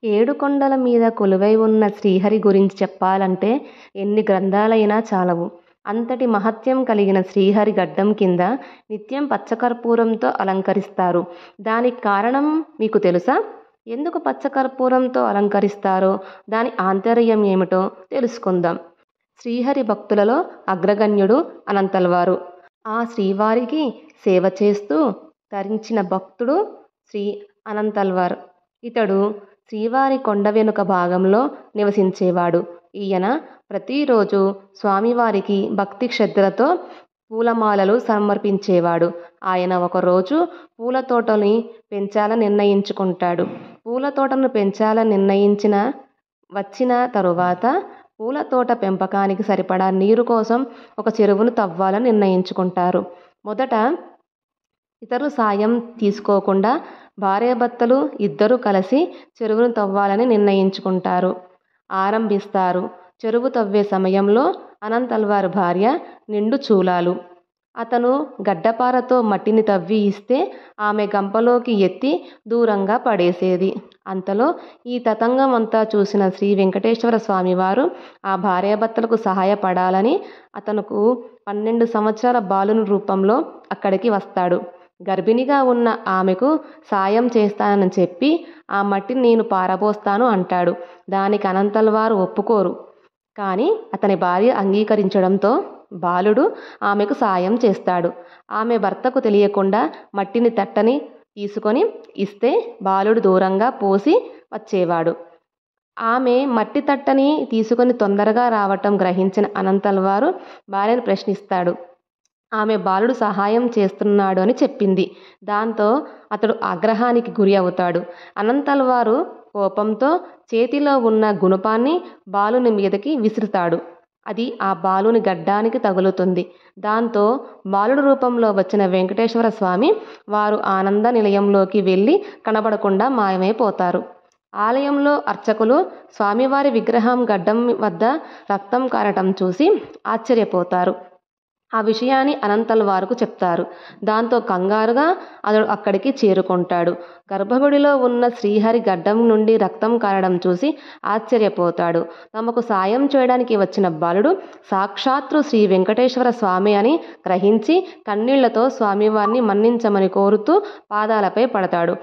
ఏడుకొండల మీద కొలువై ఉన్న శ్రీహరి గురించి చెప్పాలంటే ఎన్ని గ్రంథాలైనా చాలవు. అంతటి మహత్యం కలిగిన శ్రీహరి గడ్డం కింద నిత్యం పచ్చకర్పూరంతో అలంకరిస్తారు. దానికి కారణం మీకు తెలుసా? ఎందుకు పచ్చకర్పూరంతో అలంకరిస్తారో, దాని ఆంతర్యం ఏమిటో తెలుసుకుందాం. శ్రీహరి భక్తులలో అగ్రగణ్యుడు అనంతల్వారు. ఆ శ్రీవారికి సేవ చేస్తూ తరించిన భక్తుడు శ్రీ అనంతల్వార్. ఇతడు శ్రీవారి కొండ వెనుక భాగంలో నివసించేవాడు. ఈయన ప్రతిరోజు స్వామివారికి భక్తి శ్రద్ధలతో పూలమాలలు సమర్పించేవాడు. ఆయన ఒకరోజు పూల తోటని పెంచాలని నిర్ణయించుకుంటాడు. పూల తోటను పెంచాలని వచ్చిన తరువాత పూల తోట పెంపకానికి సరిపడా నీరు కోసం ఒక చెరువును తవ్వాలని నిర్ణయించుకుంటారు. మొదట ఇతరు సాయం తీసుకోకుండా భార్యాభర్తలు ఇద్దరూ కలిసి చెరువును తవ్వాలని నిర్ణయించుకుంటారు. ఆరంభిస్తారు. చెరువు తవ్వే సమయంలో అనంతల్వార్ భార్య నిండు చూలాలు. అతను గడ్డపారతో మట్టిని తవ్వి ఇస్తే ఆమె గంపలోకి ఎత్తి దూరంగా పడేసేది. అంతలో ఈ తతంగం అంతా చూసిన శ్రీ వెంకటేశ్వర స్వామివారు ఆ భార్యాభర్తలకు సహాయపడాలని అతనుకు 12 సంవత్సరాల బాలుని రూపంలో అక్కడికి వస్తాడు. గర్భిణిగా ఉన్న ఆమెకు సాయం చేస్తానని చెప్పి ఆ మట్టిని నేను పారబోస్తాను అంటాడు. దానికి అనంతల్వారు ఒప్పుకోరు. కానీ అతని భార్య అంగీకరించడంతో బాలుడు ఆమెకు సాయం చేస్తాడు. ఆమె భర్తకు తెలియకుండా మట్టిని తట్టని తీసుకొని ఇస్తే బాలుడు దూరంగా పోసి వచ్చేవాడు. ఆమె మట్టి తట్టని తీసుకొని తొందరగా రావటం గ్రహించిన అనంతల్వారు భార్యను ప్రశ్నిస్తాడు. ఆమె బాలుడు సహాయం చేస్తున్నాడు అని చెప్పింది. దాంతో అతడు ఆగ్రహానికి గురి అవుతాడు. అనంతల్వారు కోపంతో చేతిలో ఉన్న గుణపాన్ని బాలుని మీదకి విసురుతాడు. అది ఆ బాలుని గడ్డానికి తగులుతుంది. దాంతో బాలుడు రూపంలో వచ్చిన వెంకటేశ్వర స్వామి వారు ఆనంద నిలయంలోకి వెళ్ళి కనబడకుండా మాయమైపోతారు. ఆలయంలో అర్చకులు స్వామివారి విగ్రహం గడ్డం వద్ద రక్తం కారటం చూసి ఆశ్చర్యపోతారు. ఆ విషయాన్ని అనంతల్వారుకు చెప్తారు. దాంతో కంగారుగా అతడు అక్కడికి చేరుకుంటాడు. గర్భగుడిలో ఉన్న శ్రీహరి గడ్డం నుండి రక్తం కారడం చూసి ఆశ్చర్యపోతాడు. తమకు సాయం చేయడానికి వచ్చిన బాలుడు సాక్షాత్తు శ్రీ వెంకటేశ్వర స్వామి అని గ్రహించి కన్నీళ్లతో స్వామివారిని మన్నించమని కోరుతూ పాదాలపై పడతాడు.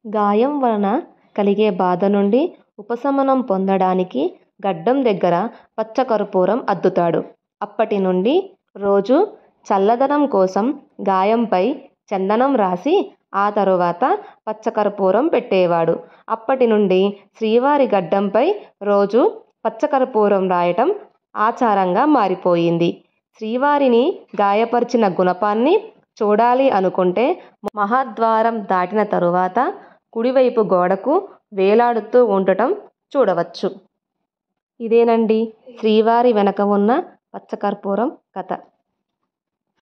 గాయం వలన కలిగే బాధ నుండి ఉపశమనం పొందడానికి గడ్డం దగ్గర పచ్చకర్పూరం అద్దుతాడు. అప్పటి నుండి రోజు చల్లదనం కోసం గాయంపై చందనం రాసి ఆ తరువాత పచ్చకర్పూరం పెట్టేవాడు. అప్పటి నుండి శ్రీవారి గడ్డంపై రోజు పచ్చకర్పూరం రాయటం ఆచారంగా మారిపోయింది. శ్రీవారిని గాయపరిచిన గుణపాన్ని చూడాలి అనుకుంటే మహాద్వారం దాటిన తరువాత కుడివైపు గోడకు వేలాడుతూ ఉండటం చూడవచ్చు. ఇదేనండి శ్రీవారి వెనక ఉన్న పచ్చకర్పూరం కథ.